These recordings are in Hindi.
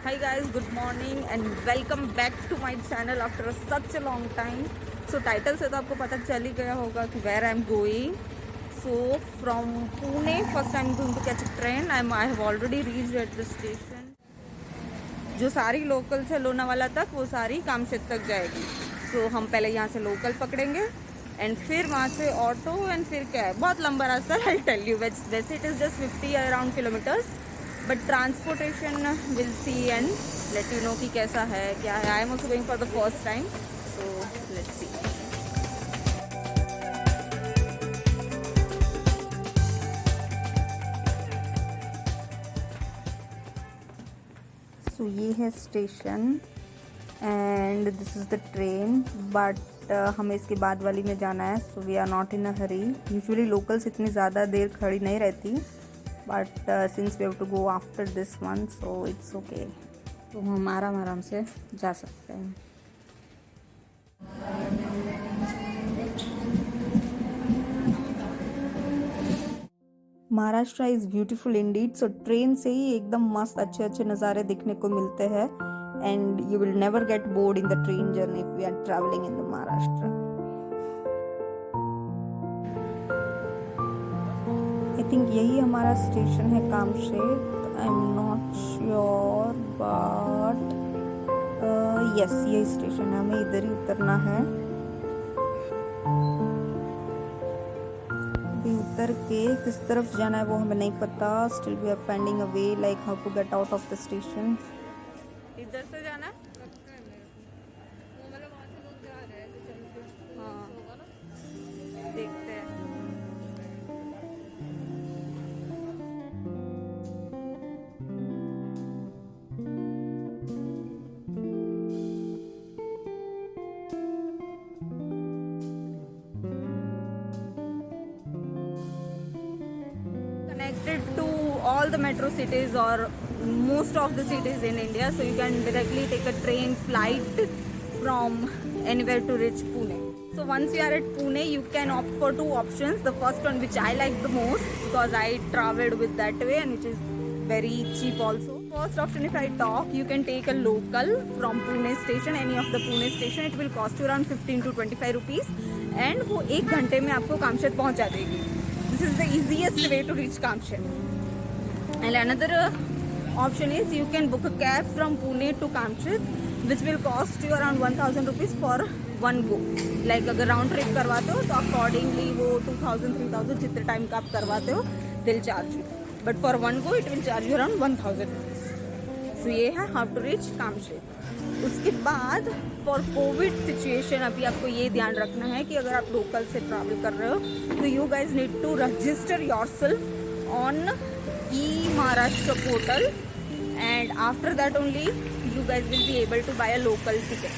Hi guys, good morning and welcome back to my channel after such a long time. So title से तो आपको पता चल ही गया होगा कि where I'm going. So from Pune, first I'm going to catch a train. I have already reached at the station. जो सारी लोकल से लोनावाला तक वो सारी कामशेत तक जाएगी. So हम पहले यहाँ से लोकल पकड़ेंगे एंड फिर वहाँ से ऑटो एंड फिर क्या है, बहुत लंबा रास्ता है. आई टेल यू, वैसे it is just 50 around kilometres, but transportation will see and let you know कि कैसा है क्या है. I am also going for the first time, so let's see. So ये है station and this is the train, but हमें इसके बाद वाली में जाना है. So we are not in a hurry. Usually locals इतनी ज़्यादा देर खड़ी नहीं रहती, but since we have to go after this one so it's okay. तो हम आराम से जा सकते हैं. Maharashtra is beautiful indeed. So train से ही एकदम मस्त अच्छे अच्छे नज़ारे देखने को मिलते हैं and you will never get bored in the train journey if we are travelling in the Maharashtra. I think यही हमारा स्टेशन है Kamshet. I am not sure but yes यही स्टेशन है. हमें इधर ही उतरना है. अभी उतर के किस तरफ जाना है वो हमें नहीं पता. Still we are finding a way like how to get out of the station. इधर से जाना है. हाँ देखते हैं. Connected to all the metro cities or most of the cities in India, so you can directly take a train flight from anywhere to reach Pune. So once you are at Pune, you can opt for two options. The first one, which I like the most because I traveled with that way and which is very cheap also. First option, if I talk, you can take a local from Pune station, any of the Pune station. It will cost you around 15 to 25 rupees and वो 1 घंटे में आपको कामशेत पहुंचा देगी. This is the easiest way to reach Kamshet. And another option is you can book a cab from Pune to Kamshet, which will cost you around 1000 rupees for one go. Like अगर राउंड ट्रिप करवाते हो तो अकॉर्डिंगली वो 2000 3000 जितने टाइम का आप करवाते हो they'll charge you. But for one go it will charge you around 1000 rupees. So ये है how to reach Kamshet. उसके बाद फॉर कोविड सिचुएशन अभी आपको ये ध्यान रखना है कि अगर आप लोकल से ट्रैवल कर रहे हो तो you guys need to register yourself on e Maharashtra portal and after that only you guys will be able to buy a local ticket.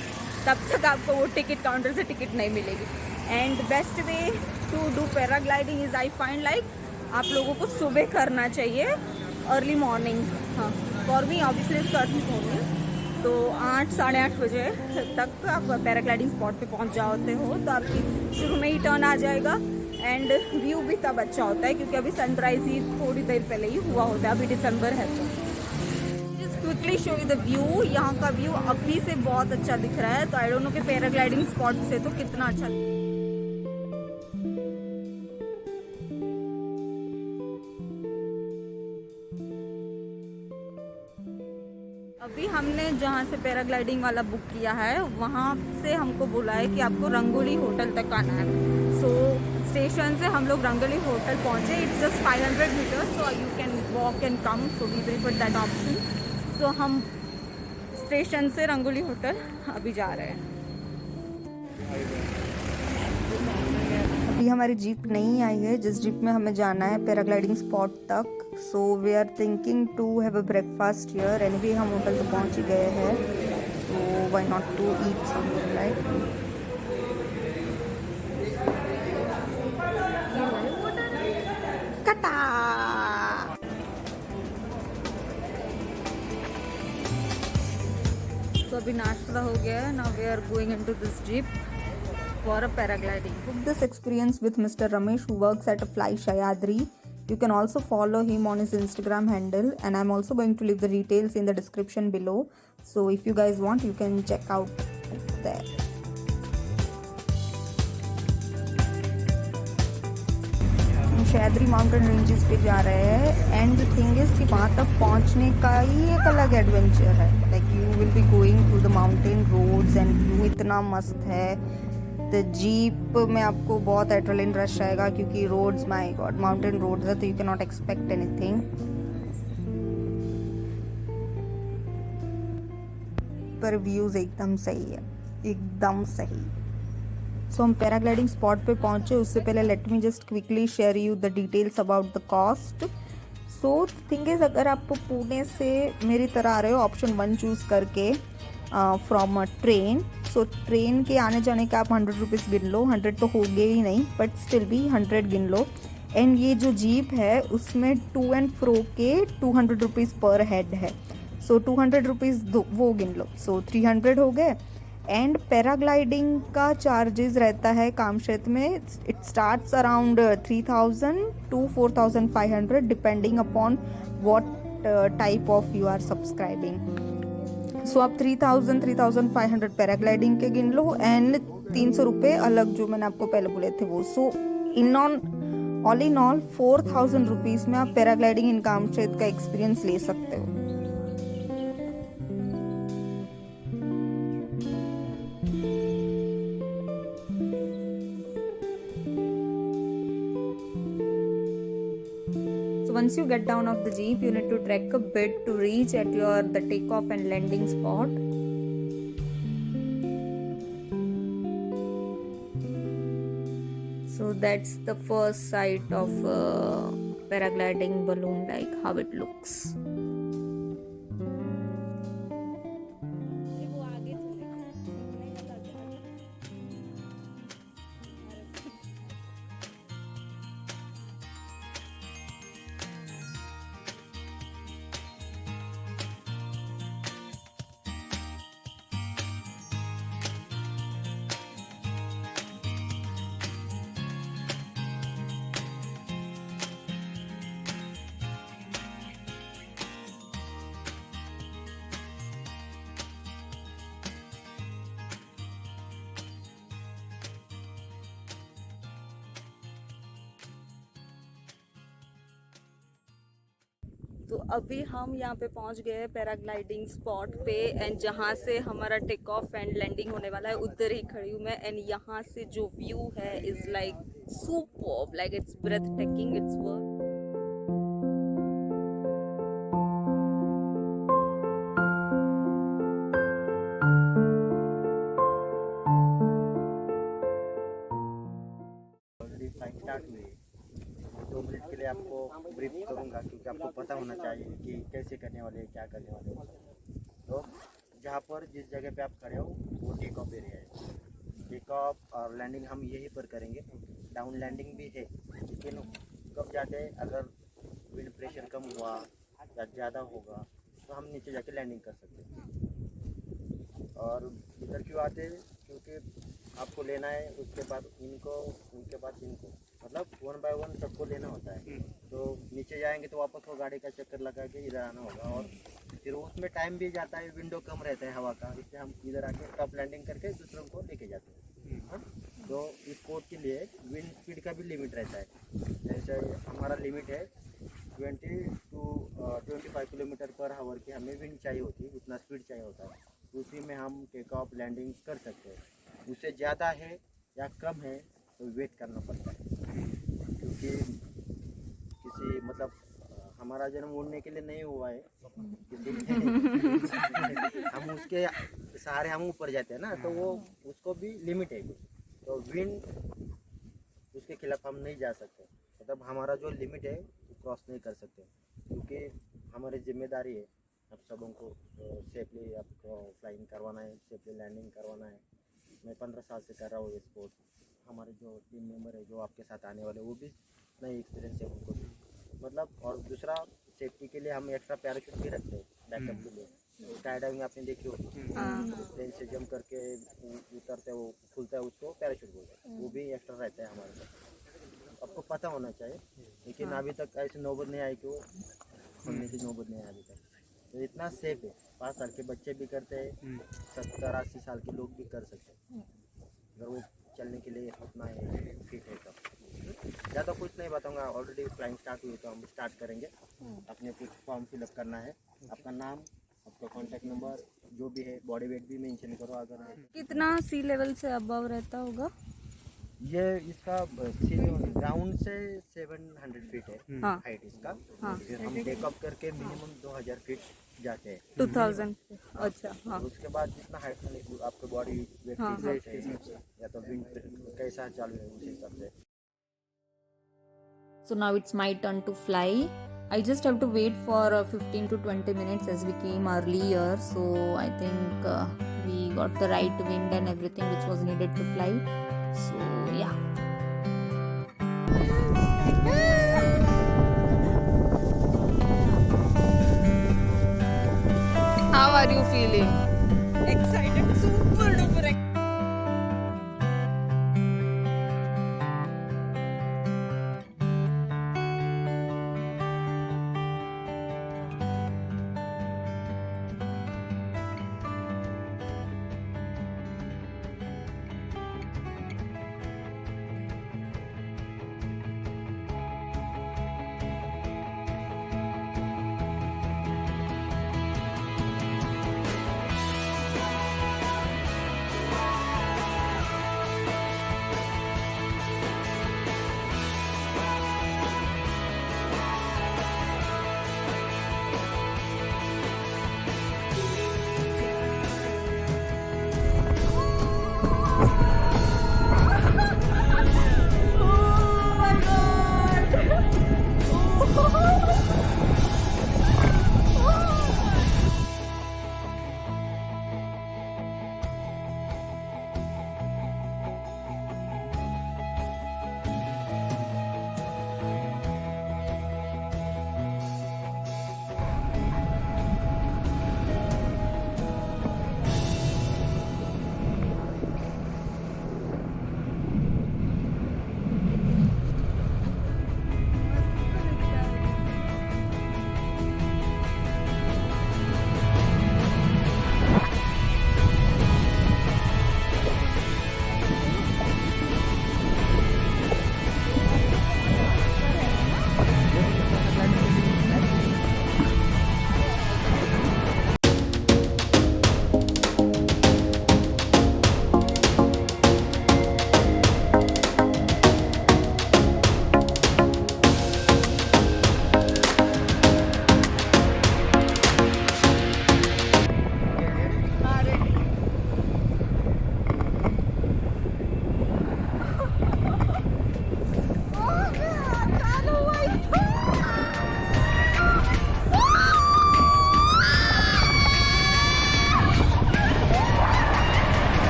तब तक आपको वो टिकट काउंटर से टिकट नहीं मिलेगी. And best way to do paragliding is I find like आप लोगों को सुबह करना चाहिए अर्ली मॉर्निंग. हाँ फॉर मी ऑब्वियसली करती होंगी तो 8 साढ़े 8 बजे तक आप पैराग्लाइडिंग स्पॉट पे पहुंच जाते हो तो आपकी शुरू में ही टर्न आ जाएगा एंड व्यू भी तब अच्छा होता है क्योंकि अभी सनराइज ही थोड़ी देर पहले ही हुआ होता है. अभी दिसंबर है तो just quickly show you the view. यहाँ का व्यू अभी से बहुत अच्छा दिख रहा है. तो आई डोंट नो कि पैराग्लाइडिंग स्पॉट से तो कितना अच्छा. अभी हमने जहाँ से पैराग्लाइडिंग वाला बुक किया है वहाँ से हमको बोला है कि आपको रंगोली होटल तक आना है. सो स्टेशन से हम लोग रंगोली होटल पहुँचे. It's just 500 metres so you can walk and come. So we prefer that option. So हम स्टेशन से रंगोली होटल अभी जा रहे हैं. अभी हमारी जीप नहीं आई है जिस जीप में हमें जाना है पैराग्लाइडिंग स्पॉट तक. So we are thinking to have a breakfast here. Anyway हम होटल तो पहुंच ही गए हैं so why not to eat something right. कटा. तो अभी नाश्ता हो गया है. Now we are going into this jeep for a paragliding. Book this experience with Mr. Ramesh who works at a Fly Shayadri. You can also follow him on his Instagram handle, and I'm also going to leave the details in the description below. So if you guys want, you can check out there. Sahyadri mountain ranges पे जा रहे हैं, एंड द थिंग इज कि वहाँ तक पहुँचने का ही एक अलग एडवेंचर है. Like you will be going through the mountain roads and view इतना मस्त है. द जीप में आपको बहुत एड्रेनलिन रश आएगा क्योंकि roads, my god, mountain roads है, तो you can not expect anything. पर व्यूज एकदम सही है, एकदम सही. सो हम पैराग्लाइडिंग स्पॉट पे पहुंचे. उससे पहले let me just quickly share you the details about the cost. So thing is, अगर आप पुणे से मेरी तरह आ रहे हो ऑप्शन 1 चूज़ करके फ्रॉम ट्रेन, सो ट्रेन के आने जाने का आप 100 रुपीज़ गिन लो. 100 तो हो गए ही नहीं, बट स्टिल भी 100 गिन लो. एंड ये जो जीप है उसमें टू एंड फ्रो के 200 रुपीज़ पर हेड है. सो 200 रुपीज़ वो गिन लो. सो 300 हो गए. एंड पैराग्लाइडिंग का चार्जेस रहता है कामशेत में. It starts around 3000 to 4500 depending upon what type of you are subscribing. So आप 3500 पैराग्लाइडिंग के गिन लो, एंड 300 रुपये अलग जो मैंने आपको पहले बोले थे वो. So all in all 4000 rupees में आप पैराग्लाइडिंग इन कामशेत का एक्सपीरियंस ले सकते हो. Once you get down off the jeep, you need to trek a bit to reach at the takeoff and landing spot. So that's the first sight of paragliding balloon, like how it looks. तो अभी हम यहाँ पे पहुँच गए हैं पैराग्लाइडिंग स्पॉट पे, एंड जहाँ से हमारा टेक ऑफ एंड लैंडिंग होने वाला है उधर ही खड़ी हूँ मैं. एंड यहाँ से जो व्यू है is like superb, like it's breath taking, it's worth. के लिए आपको ब्रीफ करूंगा क्योंकि आपको पता होना चाहिए कि कैसे करने वाले हैं, क्या करने वाले हैं. तो जहाँ पर जिस जगह पे आप खड़े हो वो टेक ऑफ एरिया है. टेक ऑफ और लैंडिंग हम यहीं पर करेंगे. डाउन लैंडिंग भी है, लेकिन कब जाते हैं अगर विंड प्रेशर कम हुआ या ज़्यादा होगा तो हम नीचे जाके लैंडिंग कर सकते हैं. और इधर क्यों आते हैं, क्योंकि आपको लेना है, उसके बाद इनको, उनके बाद इनको, मतलब 1 by 1 सबको लेना होता है. तो नीचे जाएंगे तो वापस वो गाड़ी का चक्कर लगा के इधर आना होगा, और फिर उसमें टाइम भी जाता है, विंडो कम रहता है हवा का, इसलिए हम इधर आके टॉप लैंडिंग करके दूसरों को लेके जाते हैं. तो इस कोर्ट के लिए विंड स्पीड का भी लिमिट रहता है. जैसे हमारा लिमिट है 20 to 25 किलोमीटर पर आवर की हमें विंड चाहिए होती है, उतना स्पीड चाहिए होता है. उसी में हम टेक ऑफ लैंडिंग कर सकते हैं. उससे ज़्यादा है या कम है तो वेट करना पड़ता है, क्योंकि किसी मतलब हमारा जन्म उड़ने के लिए नहीं हुआ है, हम उसके सहारे हम ऊपर जाते हैं ना, तो वो उसको भी लिमिट है. तो विंड उसके खिलाफ हम नहीं जा सकते, मतलब हमारा जो लिमिट है वो क्रॉस नहीं कर सकते, क्योंकि हमारी जिम्मेदारी है आप सबों को सेफली आपको फ्लाइंग करवाना है, सेफली लैंडिंग करवाना है. मैं 15 साल से कर रहा हूँ ये स्पोर्ट. हमारे जो टीम मेंबर है जो आपके साथ आने वाले वो भी नई एक्सपीरियंस है उनको भी, मतलब. और दूसरा सेफ्टी के लिए हम एक्स्ट्रा पैराशूट भी रखते हैं बैकअप के लिए. स्काई डाइविंग आपने देखी होगी, प्लेन से जंप करके उतरते वो खुलता है, उसको पैराशूट बोलते हैं, वो भी एक्स्ट्रा रहता है हमारे पास. आपको पता होना चाहिए, लेकिन हाँ। अभी तक ऐसी नौबत नहीं आई कि वो खोलने की नौबत नहीं आई अभी तक। तो इतना सेफ है, 5 साल के बच्चे भी करते हैं, 70-80 साल के लोग भी कर सकते हैं, अगर वो चलने के लिए उतना फिट है तब। ज़्यादा कुछ नहीं बताऊंगा, ऑलरेडी फ्लाइंग स्टार्ट हुई तो हम स्टार्ट करेंगे। अपने कुछ फॉर्म फिलअप करना है, आपका नाम, आपका कॉन्टैक्ट नंबर, जो भी है, बॉडी वेट भी मेंशन करो अगर है। कितना सी लेवल से अबव रहता होगा? ये इसका ग्राउंड से 700 फीट है हाँ। हाइट इसका। हाँ। फिर हम टेकअप करके मिनिमम 2000 फीट जाते हैं। 2000। अच्छा हाँ। उसके बाद जितना हाइट आपके बॉडी वेट हाँ, के हिसाब से या तो विंड कैसा चालू है उस हिसाब से। So now it's my turn to fly. I just have to wait for 15 to 20 minutes as we came earlier. So I think we got the right wind and everything which was needed to fly. So yeah. How are you feeling? Excited, super duper excited.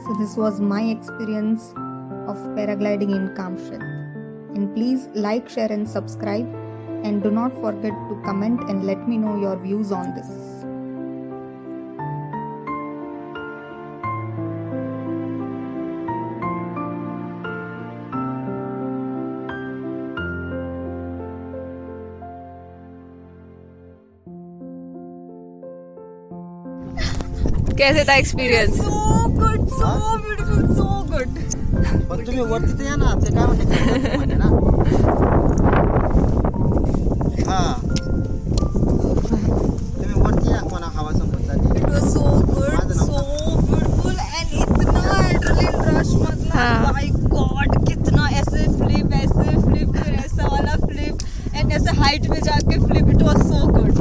So this was my experience of paragliding in Kamshet. And please like, share and subscribe, and do not forget to comment and let me know your views on this. कैसे था experience? So good, so beautiful, so good. पण तुम्ही वरती तर या ना, ते काय म्हणते ना. हा तुम्ही वरती या, मला हवा समोर चालली. It was so good, so beautiful and इतना adrenaline rush, मतलब my God, कितना ऐसे flip फिर ऐसा वाला flip and ऐसे height में जाके flip. It was so good.